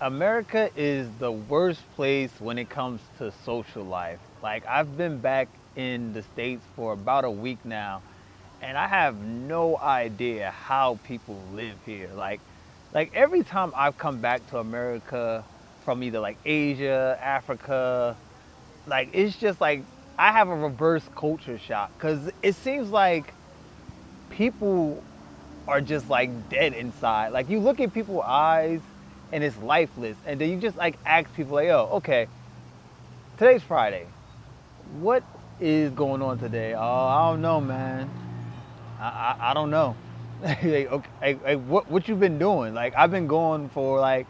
America is the worst place when it comes to social life. Like, I've been back in the States for about a week now, and I have no idea how people live here. Like every time I've come back to America from either like Asia, Africa, like it's just like I have a reverse culture shock because it seems like people are just like dead inside. Like you look at people's eyes and it's lifeless. And then you just like ask people like, yo, okay, today's Friday. What is going on today? Oh, I don't know, man. I don't know. Like, okay, what you been doing? Like I've been going for like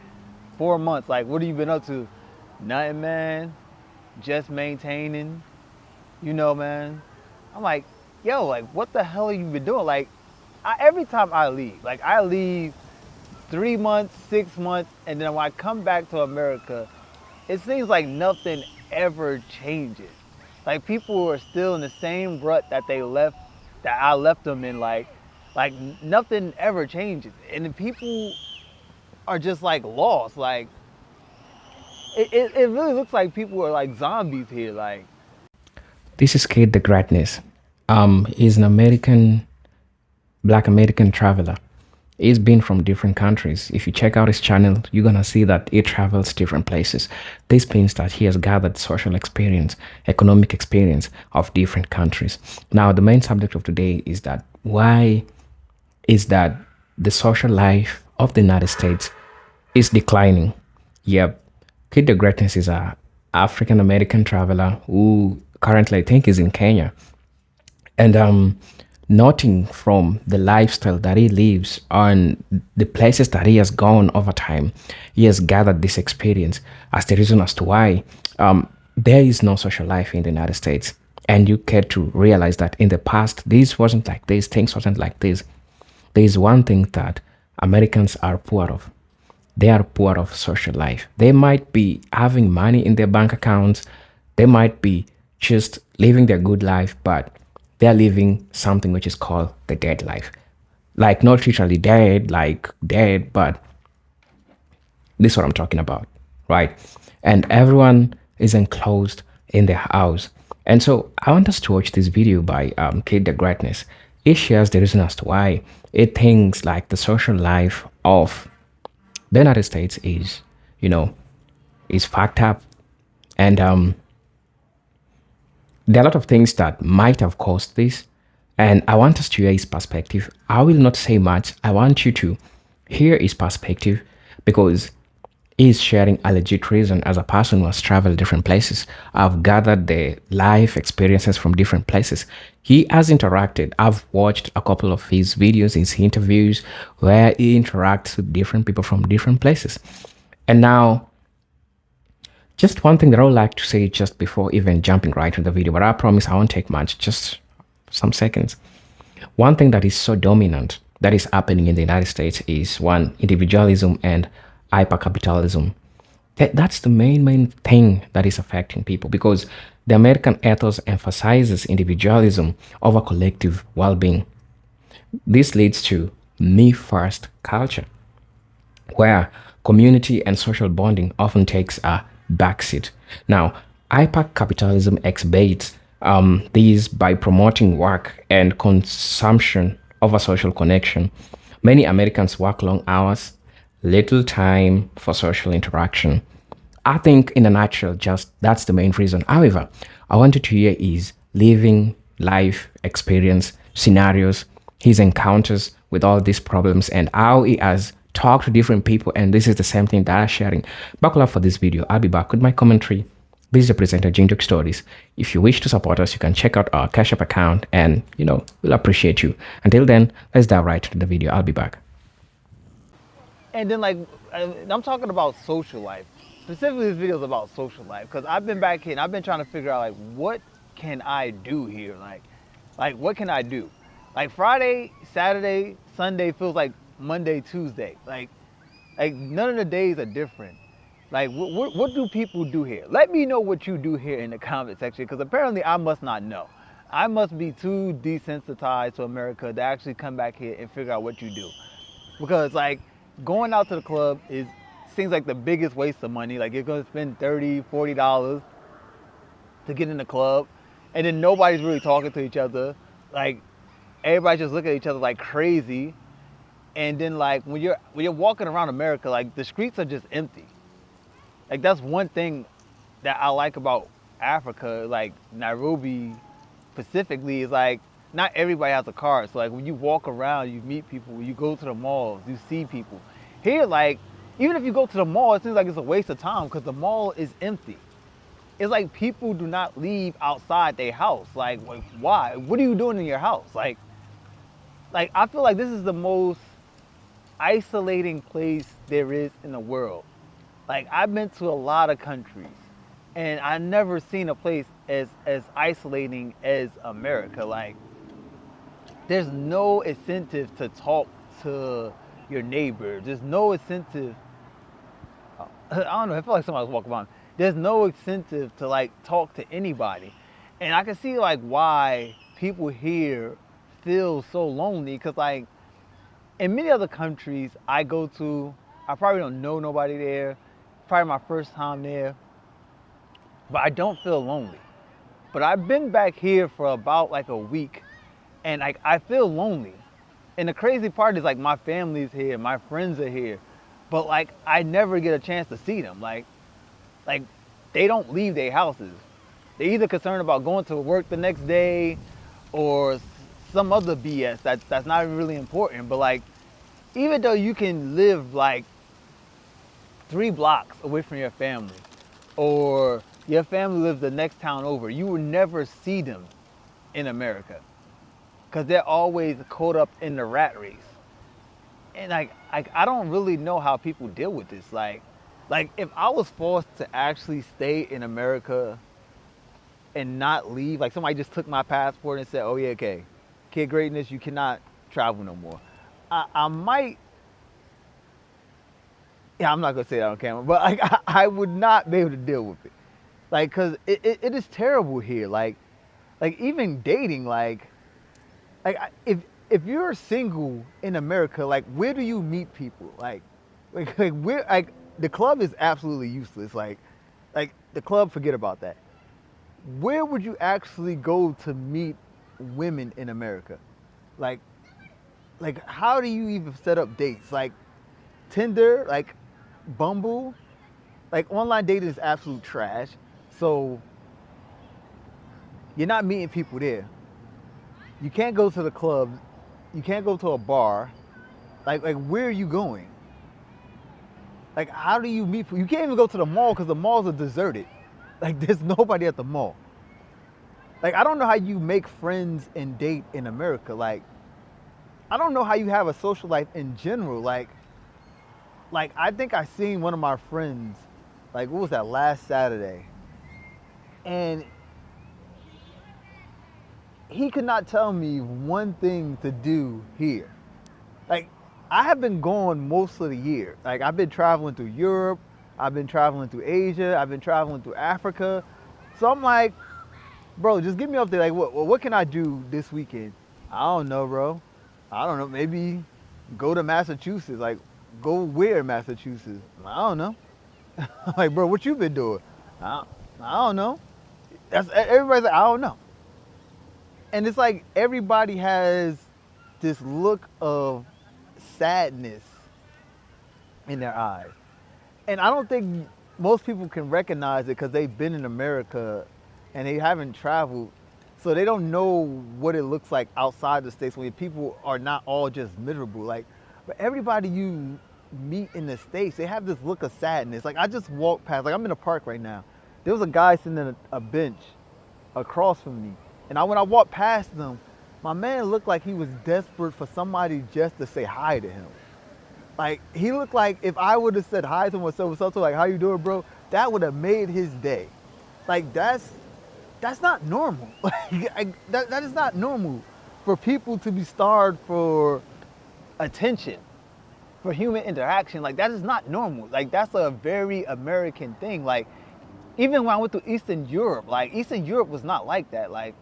4 months. Like what have you been up to? Nothing, man. Just maintaining. Man. I'm like, yo, like what the hell have you been doing? Like every time I leave, like I leave 3 months, 6 months, and then when I come back to America, it seems like nothing ever changes. Like people are still in the same rut that I left them in. Like nothing ever changes, and the people are just like lost. Like it really looks like people are like zombies here. Like This is Kate the Greatness. He's an Black American traveler. He's been from different countries. If you check out his channel, you're gonna see that he travels different places. This means that he has gathered social experience, economic experience of different countries. Now, the main subject of today is that why is that the social life of the United States is declining. Yep, Kid the Greatness is a African American traveler who currently I think is in Kenya. And noting from the lifestyle that he lives and the places that he has gone over time, he has gathered this experience as the reason as to why there is no social life in the United States. And you get to realize that in the past, this wasn't like this, things wasn't like this. There is one thing that Americans are poor of. They are poor of social life. They might be having money in their bank accounts. They might be just living their good life, but they're living something which is called the dead life. Like not literally dead, like dead, but this is what I'm talking about, right? And everyone is enclosed in their house. And so I want us to watch this video by Kate the Greatness. It shares the reason as to why it thinks like the social life of the United States is, you know, is fucked up. And there are a lot of things that might have caused this. And I want us to hear his perspective. I will not say much. I want you to hear his perspective because he's sharing a legit reason as a person who has traveled different places. I've gathered the life experiences from different places. He has interacted. I've watched a couple of his videos, his interviews, where he interacts with different people from different places. And now, just one thing that I would like to say just before even jumping right into the video, but I promise I won't take much, just some seconds. One thing that is so dominant that is happening in the United States is one, individualism and hypercapitalism. That's the main thing that is affecting people because the American ethos emphasizes individualism over collective well-being. This leads to me first culture, where community and social bonding often takes a backseat. Now, hypercapitalism exhibits these by promoting work and consumption over social connection. Many Americans work long hours, little time for social interaction. I think, in a nutshell, just that's the main reason. However, I wanted to hear is living life experience, scenarios, his encounters with all these problems, and how he has talked to different people. And this is the same thing that I'm sharing. Buckle up for this video. I'll be back with my commentary. This is the presenter, Jinjuk Stories. If you wish to support us, you can check out our Cash App account and, we'll appreciate you. Until then, let's dive right into the video. I'll be back. and then like I'm talking about social life. Specifically, this video is about social life because I've been back here and I've been trying to figure out like what can I do here? Like what can I do? Like Friday, Saturday, Sunday feels like Monday, Tuesday. Like none of the days are different. Like what do people do here? Let me know what you do here in the comment section because apparently I must not know. I must be too desensitized to America to actually come back here and figure out what you do. Because like going out to the club is seems like the biggest waste of money. Like you're gonna spend $30, $40 to get in the club, and then nobody's really talking to each other. Like everybody just look at each other like crazy. And then like when you're walking around America, like the streets are just empty. Like that's one thing that I like about Africa, like Nairobi specifically, is like not everybody has a car. So like when you walk around, you meet people. When you go to the malls, you see people. Here, like even if you go to the mall, it seems like it's a waste of time because the mall is empty. It's like people do not leave outside their house. Like why? What are you doing in your house? Like I feel like this is the most isolating place there is in the world. Like I've been to a lot of countries and I never seen a place as isolating as America. Like there's no incentive to talk to your neighbor. There's no incentive. I don't know. I feel like somebody's walking by. There's no incentive to like talk to anybody, and I can see like why people here feel so lonely. Cause like in many other countries I go to, I probably don't know nobody there. Probably my first time there, but I don't feel lonely. But I've been back here for about like a week, and like I feel lonely. And the crazy part is like my family's here, my friends are here, but like I never get a chance to see them. Like they don't leave their houses. They're either concerned about going to work the next day or some other BS that's not really important. But like even though you can live like 3 blocks away from your family, or your family lives the next town over, you will never see them in America because they're always caught up in the rat race. And like I don't really know how people deal with this. Like if I was forced to actually stay in America and not leave, like somebody just took my passport and said, oh yeah, okay, Kid Greatness, you cannot travel no more. I might, yeah, I'm not gonna say that on camera, but like I would not be able to deal with it. Like, cause it is terrible here. Like even dating, if you're single in America, like where do you meet people? Like where, like the club is absolutely useless. Like the club, forget about that. Where would you actually go to meet women in America? Like how do you even set up dates? Like Tinder, like Bumble, like online dating is absolute trash. So you're not meeting people there. You can't go to the club. You can't go to a bar. Like where are you going? Like how do you meet people? You can't even go to the mall because the malls are deserted. Like there's nobody at the mall. Like I don't know how you make friends and date in America. Like I don't know how you have a social life in general. Like I think I seen one of my friends, like what was that, last Saturday? And he could not tell me one thing to do here. Like I have been gone most of the year. Like I've been traveling through Europe, I've been traveling through Asia, I've been traveling through Africa. So I'm like, bro, just get me up there. Like what can I do this weekend? I don't know, bro. I don't know, maybe go to Massachusetts. Like go where in Massachusetts? I don't know. Like, bro, what you been doing? I don't know. That's everybody's like, I don't know. And it's like everybody has this look of sadness in their eyes. And I don't think most people can recognize it because they've been in America and they haven't traveled. So they don't know what it looks like outside the States when people are not all just miserable. Like, but everybody you meet in the States, they have this look of sadness. Like I just walked past, like I'm in a park right now. There was a guy sitting in a bench across from me. And when I walked past them, my man looked like he was desperate for somebody just to say hi to him. Like he looked like if I would have said hi to him or so, like, how you doing, bro? That would have made his day. Like that's not normal. Like that is not normal for people to be starved for attention, for human interaction. Like that is not normal. Like that's a very American thing. Like even when I went to Eastern Europe, like Eastern Europe was not like that. Like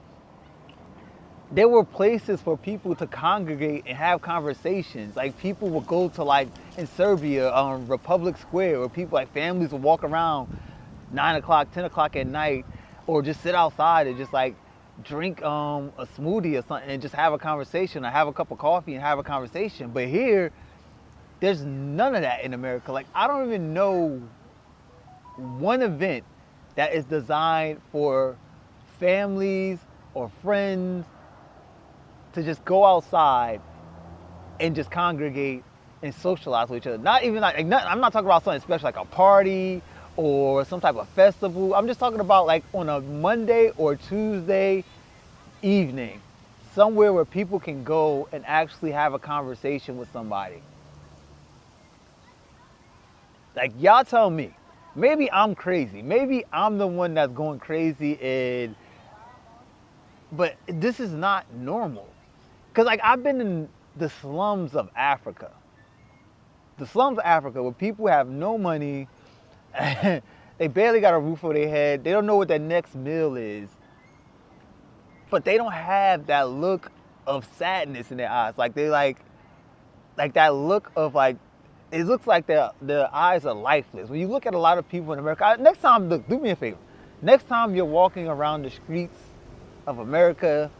there were places for people to congregate and have conversations. Like people would go to like in Serbia, Republic Square, where people like families would walk around 9 o'clock, 10 o'clock at night, or just sit outside and just like drink a smoothie or something and just have a conversation or have a cup of coffee and have a conversation. But here, there's none of that in America. Like I don't even know one event that is designed for families or friends to just go outside and just congregate and socialize with each other. Not even like I'm not talking about something special like a party or some type of festival. I'm just talking about like on a Monday or Tuesday evening, somewhere where people can go and actually have a conversation with somebody. Like y'all tell me, maybe I'm crazy. Maybe I'm the one that's going crazy but this is not normal. Cause like I've been in the slums of Africa. The slums of Africa where people have no money, they barely got a roof over their head, they don't know what their next meal is. But they don't have that look of sadness in their eyes. Like they like that look of like, it looks like their eyes are lifeless. When you look at a lot of people in America, next time, look, do me a favor. Next time you're walking around the streets of America,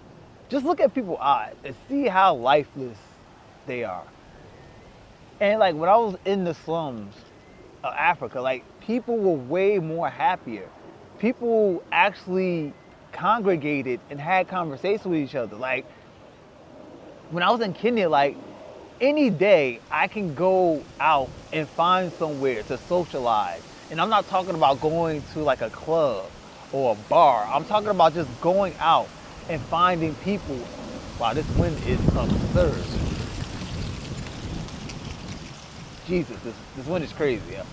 just look at people's eyes and see how lifeless they are. And like when I was in the slums of Africa, like people were way more happier. People actually congregated and had conversations with each other. Like when I was in Kenya, like any day I can go out and find somewhere to socialize. And I'm not talking about going to like a club or a bar. I'm talking about just going out and finding people. Wow, this wind is absurd. Jesus, this wind is crazy. Yeah.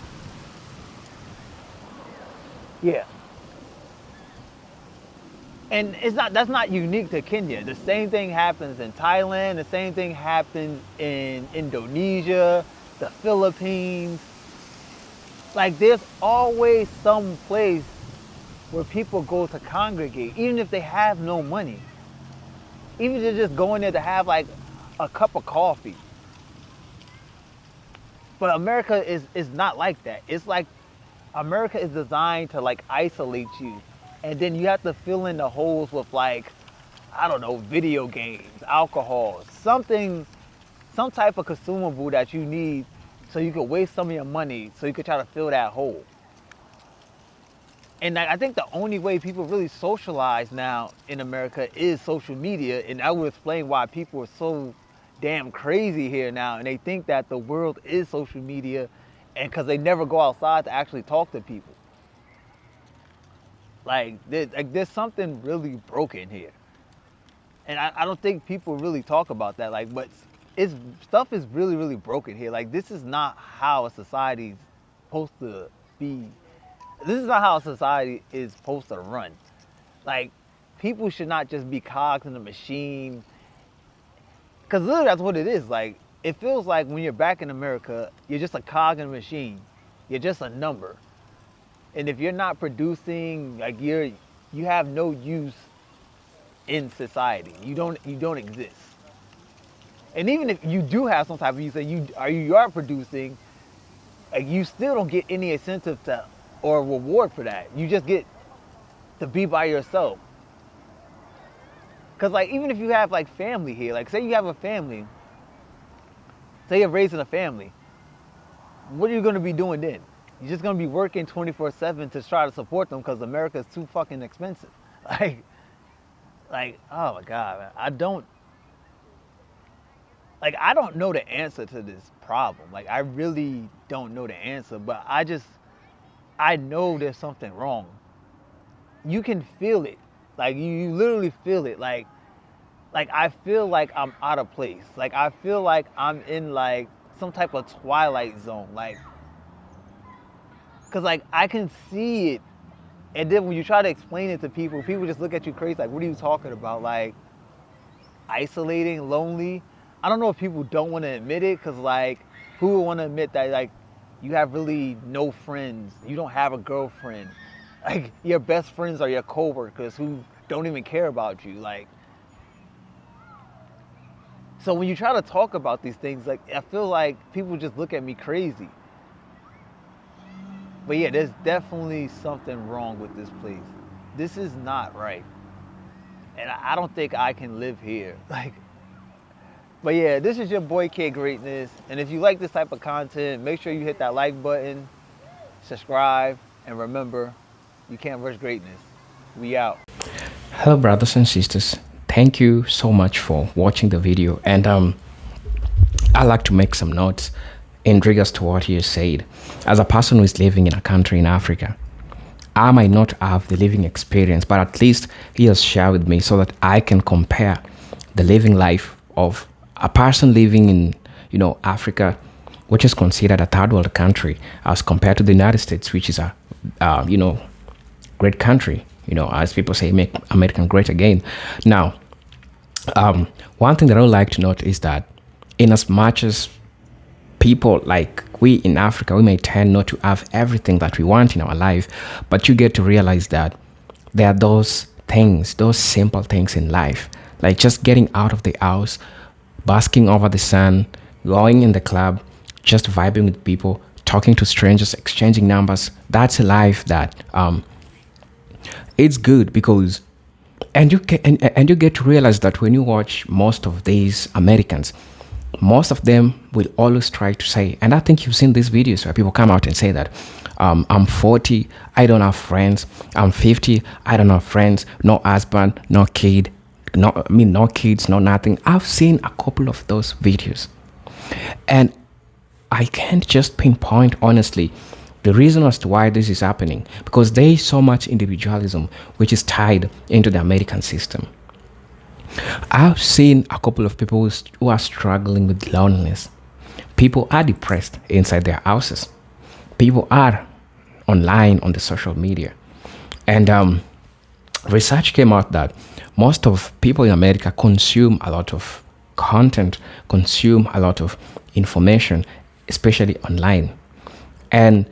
Yeah. And that's not unique to Kenya. The same thing happens in Thailand, the same thing happens in Indonesia, the Philippines. Like there's always some place where people go to congregate, even if they have no money. Even if they're just going there to have like a cup of coffee. But America is not like that. It's like America is designed to like isolate you. And then you have to fill in the holes with like, I don't know, video games, alcohol, something, some type of consumable that you need so you can waste some of your money so you can try to fill that hole. And I think the only way people really socialize now in America is social media. And I would explain why people are so damn crazy here now. And they think that the world is social media and because they never go outside to actually talk to people. Like there's something really broken here. And I don't think people really talk about that. Like, but stuff is really, really broken here. Like, this is not how a society's supposed to be. This is not how a society is supposed to run. Like, people should not just be cogs in a machine. Because literally that's what it is. Like, it feels like when you're back in America, you're just a cog in a machine. You're just a number. And if you're not producing, like you have no use in society. You don't exist. And even if you do have some type of use that you are producing, like you still don't get any incentive to or reward for that. You just get to be by yourself. Cause like even if you have like family here, like say you have a family, say you're raising a family, what are you gonna be doing then? You're just gonna be working 24/7 to try to support them because America is too fucking expensive. Like, oh my God, man. I don't know the answer to this problem. Like I really don't know the answer, but I know there's something wrong. You can feel it. Like you literally feel it. Like I feel like I'm out of place. Like I feel like I'm in like some type of twilight zone. Like, cause like I can see it. And then when you try to explain it to people, people just look at you crazy. Like, what are you talking about? Like isolating, lonely. I don't know if people don't want to admit it, cause like who would want to admit that like you have really no friends, you don't have a girlfriend, like your best friends are your coworkers who don't even care about you. Like So when you try to talk about these things, like I feel like people just look at me crazy. But yeah, there's definitely something wrong with this place. This is not right. And I don't think I can live here. Like, but yeah, this is your boy K Greatness. And if you like this type of content, make sure you hit that like button, subscribe, and remember, you can't rush greatness. We out. Hello, brothers and sisters. Thank you so much for watching the video. And I'd like to make some notes in regards to what you said. As a person who is living in a country in Africa, I might not have the living experience, but at least he has shared with me so that I can compare the living life of a person living in, Africa, which is considered a third world country, as compared to the United States, which is a, great country. As people say, make America great again. Now, one thing that I would like to note is that in as much as people like we in Africa, we may tend not to have everything that we want in our life, but you get to realize that there are those things, those simple things in life, like just getting out of the house, basking over the sun, going in the club, just vibing with people, talking to strangers, exchanging numbers. That's a life that it's good because, and you get to realize that when you watch most of these Americans, most of them will always try to say, and I think you've seen these videos where people come out and say that I'm 40, I don't have friends. I'm 50, I don't have friends, no husband, no kid, no kids, no nothing. I've seen a couple of those videos, and I can't just pinpoint honestly the reason as to why this is happening, because there is so much individualism which is tied into the American system. I've seen a couple of people who are struggling with loneliness. People are depressed inside their houses. People are online on the social media. And research came out that most of people in America consume a lot of content, consume a lot of information, especially online. And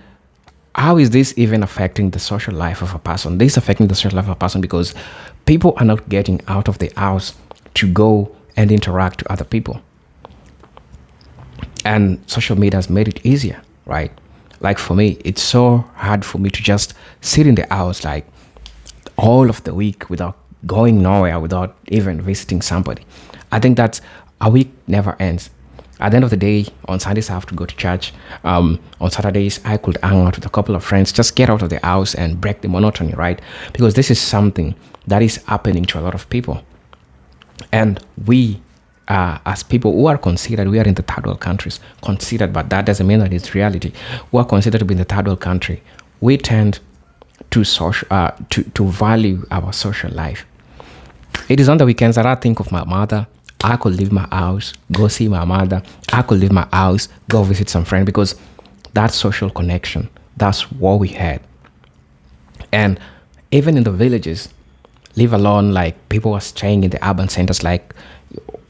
how is this even affecting the social life of a person? This is affecting the social life of a person because people are not getting out of the house to go and interact with other people. And social media has made it easier, right? Like for me, it's so hard for me to just sit in the house like all of the week without going nowhere, without even visiting somebody. I think that a week never ends. At the end of the day, on Sundays I have to go to church. On Saturdays I could hang out with a couple of friends, just get out of the house and break the monotony, right? Because this is something that is happening to a lot of people. And we, as people who are considered, we are in the third world countries, considered, but that doesn't mean that it's reality. We are considered to be in the third world country. We tend to value our social life. It is on the weekends that I think of my mother. I could leave my house, go see my mother. I could leave my house, go visit some friend, because that social connection, that's what we had. And even in the villages, leave alone, like people are staying in the urban centers, like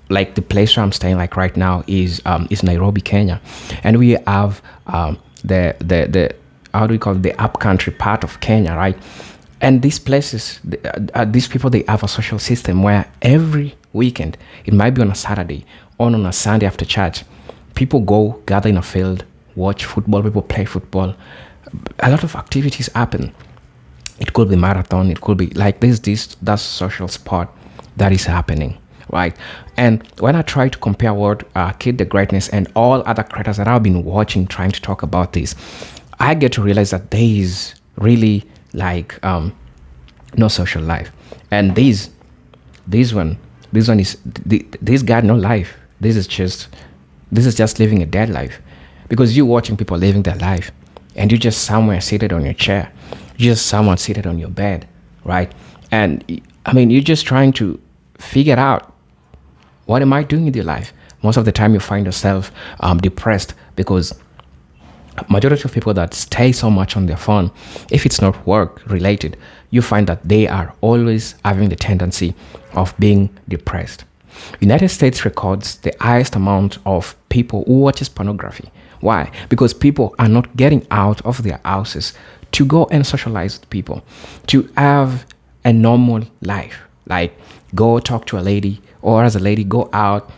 the place where I'm staying like right now is Nairobi, Kenya. And we have the how do we call it, the upcountry part of Kenya, right? And these places, these people, they have a social system where every weekend, it might be on a Saturday or on a Sunday after church, people go gather in a field, watch football, people play football. A lot of activities happen. It could be marathon, it could be like that social sport that is happening, right? And when I try to compare what Kid the Greatness and all other creators that I've been watching trying to talk about this, I get to realize that there is really like no social life. And this one is this guy no life. This is just living a dead life, because you're watching people living their life and you're just somewhere seated on your chair, you're just someone seated on your bed, right? And I mean, you're just trying to figure out, what am I doing with your life? Most of the time you find yourself depressed, because majority of people that stay so much on their phone, if it's not work related, you find that they are always having the tendency of being depressed. United States records the highest amount of people who watches pornography. Why? Because people are not getting out of their houses to go and socialize with people, to have a normal life. Like go talk to a lady, or as a lady, go out,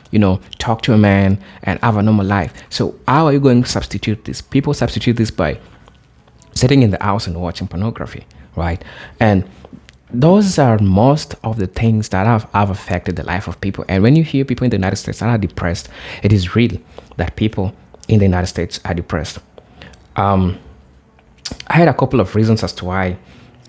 talk to a man and have a normal life. So how are you going to substitute this? People substitute this by sitting in the house and watching pornography, right? And those are most of the things that have affected the life of people. And when you hear people in the United States that are depressed, it is real that people in the United States are depressed. I had a couple of reasons as to why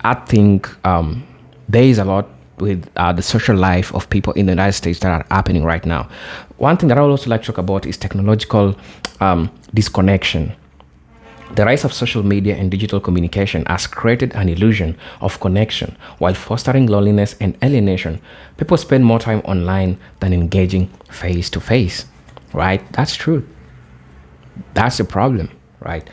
I think there is a lot with the social life of people in the United States that are happening right now. One thing that I would also like to talk about is technological disconnection. The rise of social media and digital communication has created an illusion of connection while fostering loneliness and alienation. People spend more time online than engaging face to face, right? That's true. That's the problem, right?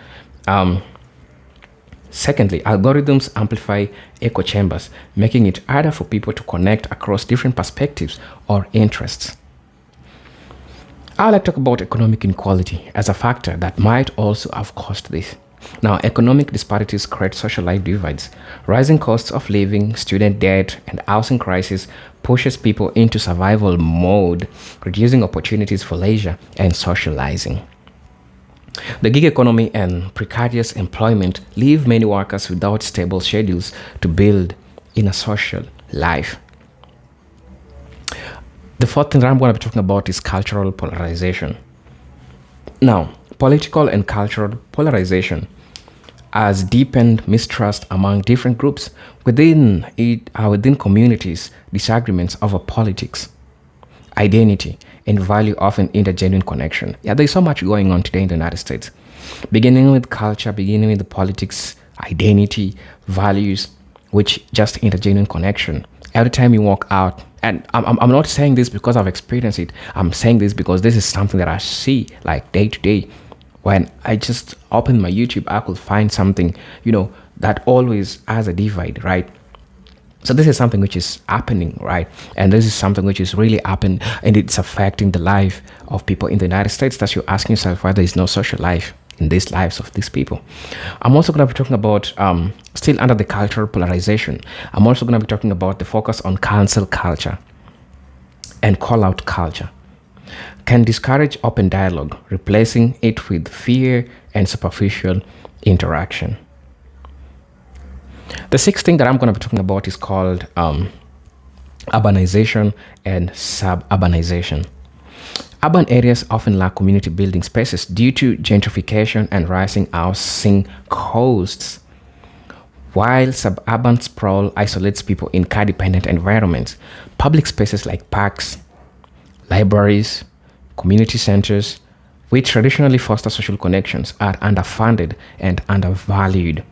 Secondly, algorithms amplify echo chambers, making it harder for people to connect across different perspectives or interests. I'd like to talk about economic inequality as a factor that might also have caused this. Now, economic disparities create social life divides. Rising costs of living, student debt, and housing crisis pushes people into survival mode, reducing opportunities for leisure and socializing. The gig economy and precarious employment leave many workers without stable schedules to build in a social life. The fourth thing that I'm going to be talking about is cultural polarization. Now, political and cultural polarization has deepened mistrust among different groups within communities. Disagreements over politics, identity, and value often hinder genuine connection. Yeah, there's so much going on today in the United States, beginning with culture, beginning with the politics, identity, values, which just hinder genuine connection. Every time you walk out, and I'm not saying this because I've experienced it. I'm saying this because this is something that I see like day to day. When I just open my YouTube, I could find something, that always has a divide, right? So this is something which is happening, right? And this is something which is really happening, and it's affecting the life of people in the United States. That you're asking yourself why there is no social life in these lives of these people. I'm also going to be talking about, still under the cultural polarization, I'm also going to be talking about the focus on cancel culture and call out culture can discourage open dialogue, replacing it with fear and superficial interaction. The sixth thing that I'm going to be talking about is called urbanization and suburbanization. Urban areas often lack community building spaces due to gentrification and rising housing costs, while suburban sprawl isolates people in car-dependent environments. Public spaces like parks, libraries, community centers, which traditionally foster social connections, are underfunded and undervalued.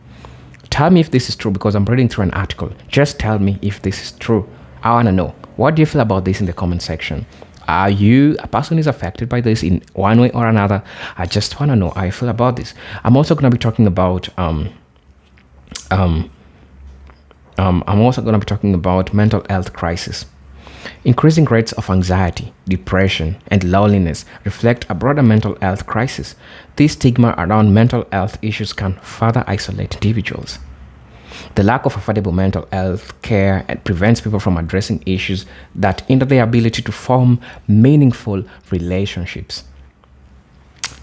Tell me if this is true, because I'm reading through an article. Just tell me if this is true. I want to know. What do you feel about this in the comment section? Are you a person who is affected by this in one way or another? I just want to know how you feel about this. I'm also going to be talking about mental health crisis. Increasing rates of anxiety, depression, and loneliness reflect a broader mental health crisis. This stigma around mental health issues can further isolate individuals. The lack of affordable mental health care prevents people from addressing issues that hinder their ability to form meaningful relationships.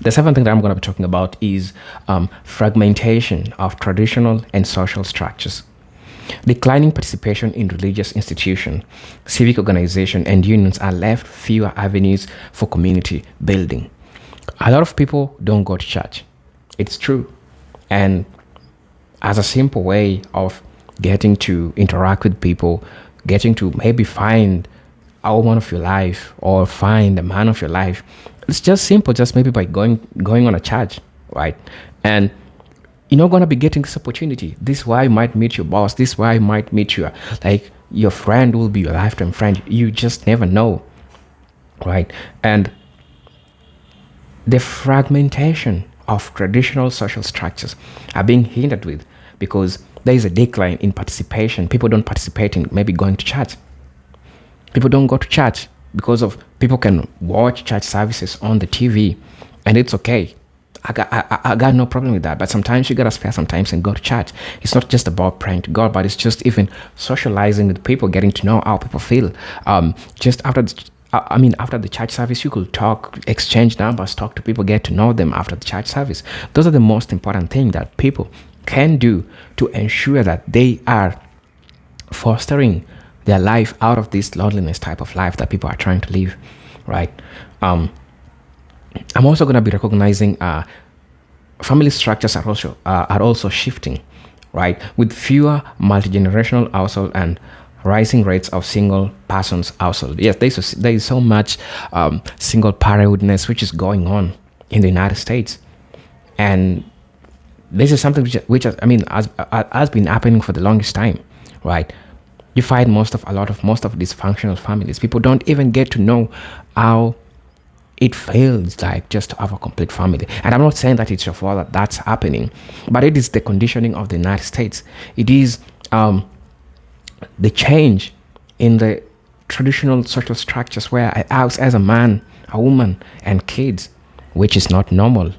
The seventh thing that I'm going to be talking about is fragmentation of traditional and social structures. Declining participation in religious institutions, civic organizations, and unions are left fewer avenues for community building. A lot of people don't go to church. It's true. And as a simple way of getting to interact with people, getting to maybe find a woman of your life or find a man of your life, it's just simple, just maybe by going on a church, right? And you're not going to be getting this opportunity. This is why you might meet your boss. This is why you might meet your friend will be your lifetime friend. You just never know, right? And the fragmentation of traditional social structures are being hindered with because there is a decline in participation. People don't participate in maybe going to church. People don't go to church because of people can watch church services on the TV, and it's okay. I got no problem with that. But sometimes you gotta spare some time and go to church. It's not just about praying to God, but it's just even socializing with people, getting to know how people feel. Just after after the church service, you could talk, exchange numbers, talk to people, get to know them after the church service. Those are the most important thing that people can do to ensure that they are fostering their life out of this loneliness type of life that people are trying to live, right? Um, I'm also going to be recognizing family structures are also shifting, right? With fewer multi-generational household and rising rates of single persons household. Yes, there is so much single parenthoodness which is going on in the United States, and this is something has been happening for the longest time, right? You find most of dysfunctional families. People don't even get to know how it feels like just to have a complete family. And I'm not saying that it's your fault that that's happening, but it is the conditioning of the United States. It is the change in the traditional social structures where a house as a man, a woman, and kids, which is not normal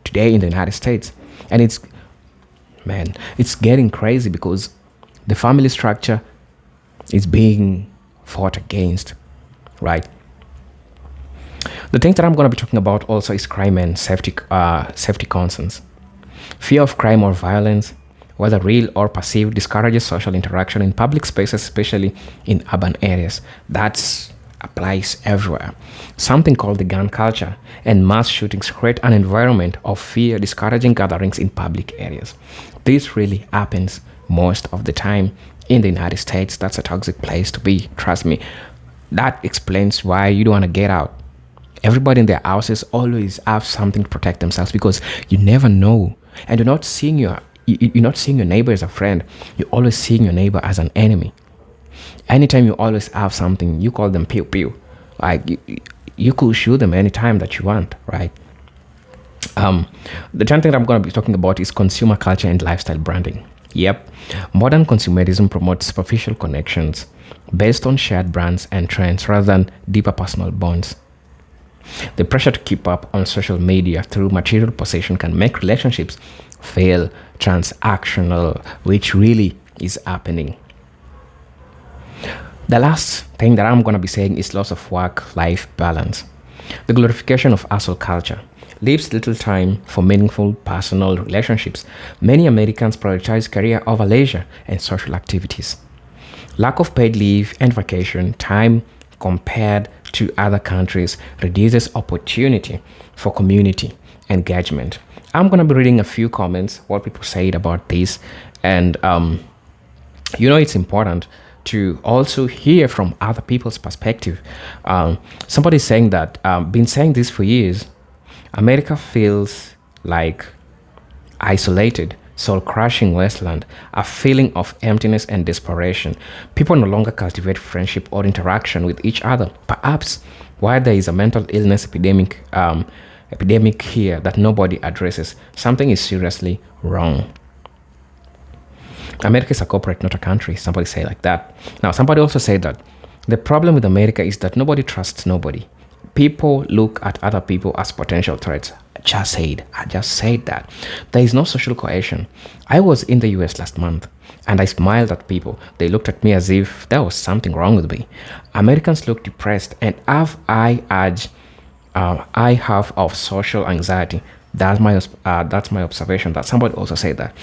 today in the United States. And it's getting crazy because the family structure is being fought against, right? The thing that I'm going to be talking about also is crime and safety concerns. Fear of crime or violence, whether real or perceived, discourages social interaction in public spaces, especially in urban areas. That applies everywhere. Something called the gun culture and mass shootings create an environment of fear, discouraging gatherings in public areas. This really happens most of the time in the United States. That's a toxic place to be. Trust me. That explains why you don't want to get out. Everybody in their houses always have something to protect themselves because you never know, and you're not seeing your neighbor as a friend. You're always seeing your neighbor as an enemy. Anytime you always have something, you call them pew pew. Like you could shoot them anytime that you want, right? The 10th thing that I'm going to be talking about is consumer culture and lifestyle branding. Yep, modern consumerism promotes superficial connections based on shared brands and trends rather than deeper personal bonds. The pressure to keep up on social media through material possession can make relationships feel transactional, which really is happening. The last thing that I'm going to be saying is loss of work-life balance. The glorification of hustle culture leaves little time for meaningful personal relationships. Many Americans prioritize career over leisure and social activities. Lack of paid leave and vacation time compared to other countries reduces opportunity for community engagement. I'm going to be reading a few comments, what people said about this. And, it's important to also hear from other people's perspective. Somebody saying that, been saying this for years, America feels like isolated, soul-crushing wasteland, a feeling of emptiness and desperation. People no longer cultivate friendship or interaction with each other. Perhaps why there is a mental illness epidemic here that nobody addresses. Something is seriously wrong. America is a corporate, not a country. Somebody say like that. Now, somebody also said that the problem with America is that nobody trusts nobody. People look at other people as potential threats. I just said that. There is no social cohesion. I was in the US last month and I smiled at people. They looked at me as if there was something wrong with me. Americans look depressed and I have of social anxiety. That's my observation. That somebody also said that.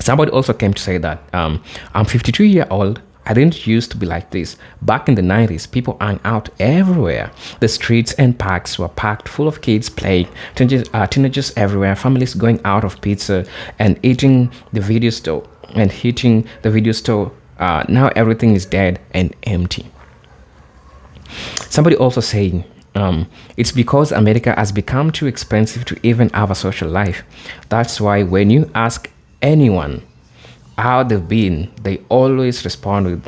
Somebody also came to say that I'm 52-year old. I didn't used to be like this. Back in the 90s, people hung out everywhere. The streets and parks were packed full of kids playing, teenagers everywhere, families going out of pizza and eating the video store and hitting the video store. Now everything is dead and empty. Somebody also saying, it's because America has become too expensive to even have a social life. That's why when you ask anyone how they've been, they always respond with,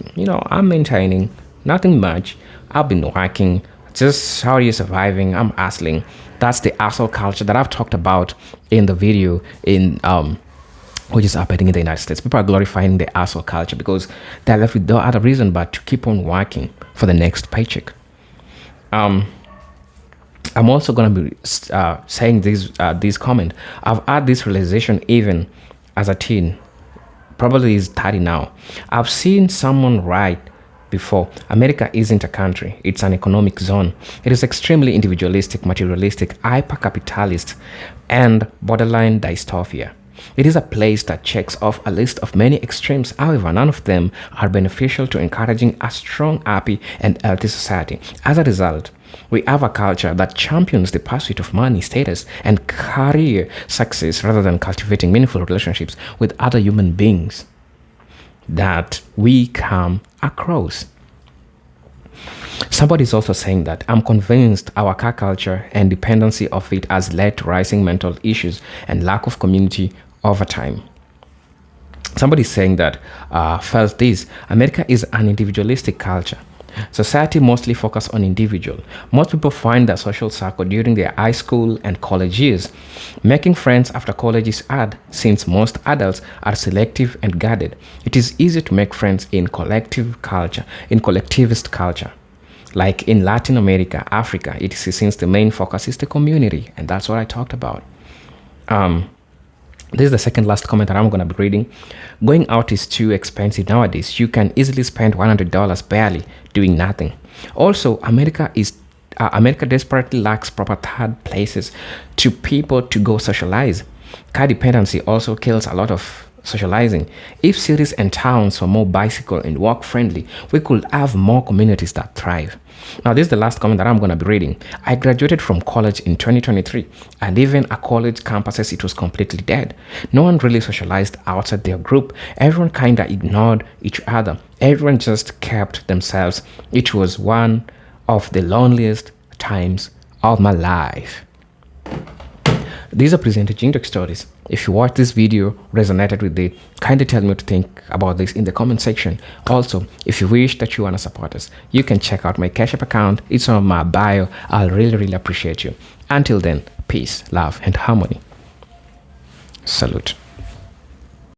I'm maintaining, nothing much. I've been working, just how are you surviving? I'm hustling. That's the hustle culture that I've talked about in the video which is happening in the United States. People are glorifying the hustle culture because they're left with no other reason but to keep on working for the next paycheck. I'm also going to be saying this comment. I've had this realization even as a teen. Probably is 30 now. I've seen someone write before, America isn't a country, it's an economic zone. It is extremely individualistic, materialistic, hyper-capitalist, and borderline dystopia. It is a place that checks off a list of many extremes. However, none of them are beneficial to encouraging a strong, happy, and healthy society. As a result, we have a culture that champions the pursuit of money, status, and career success rather than cultivating meaningful relationships with other human beings that we come across. Somebody is also saying that I'm convinced our car culture and dependency of it has led to rising mental issues and lack of community over time. Somebody is saying that felt this America is an individualistic culture. Society mostly focus on individual. Most people find their social circle during their high school and college years. Making friends after college is hard since most adults are selective and guarded. It is easy to make friends in collectivist culture. Like in Latin America, Africa, it is since the main focus is the community, and that's what I talked about. This is the second last comment that I'm going to be reading. Going out is too expensive nowadays. You can easily spend $100 barely doing nothing. Also, America desperately lacks proper third places to people to go socialize. Car dependency also kills a lot of socializing. If cities and towns were more bicycle and walk friendly, we could have more communities that thrive. Now, this is the last comment that I'm going to be reading. I graduated from college in 2023, and even at college campuses, it was completely dead. No one really socialized outside their group. Everyone kind of ignored each other. Everyone just kept themselves. It was one of the loneliest times of my life. These are presented Jingdok stories. If you watched this video, resonated with it, kindly tell me what to think about this in the comment section. Also, if you wish that you want to support us, you can check out my Cash App account. It's on my bio. I'll really appreciate you. Until then, peace, love, and harmony. Salute.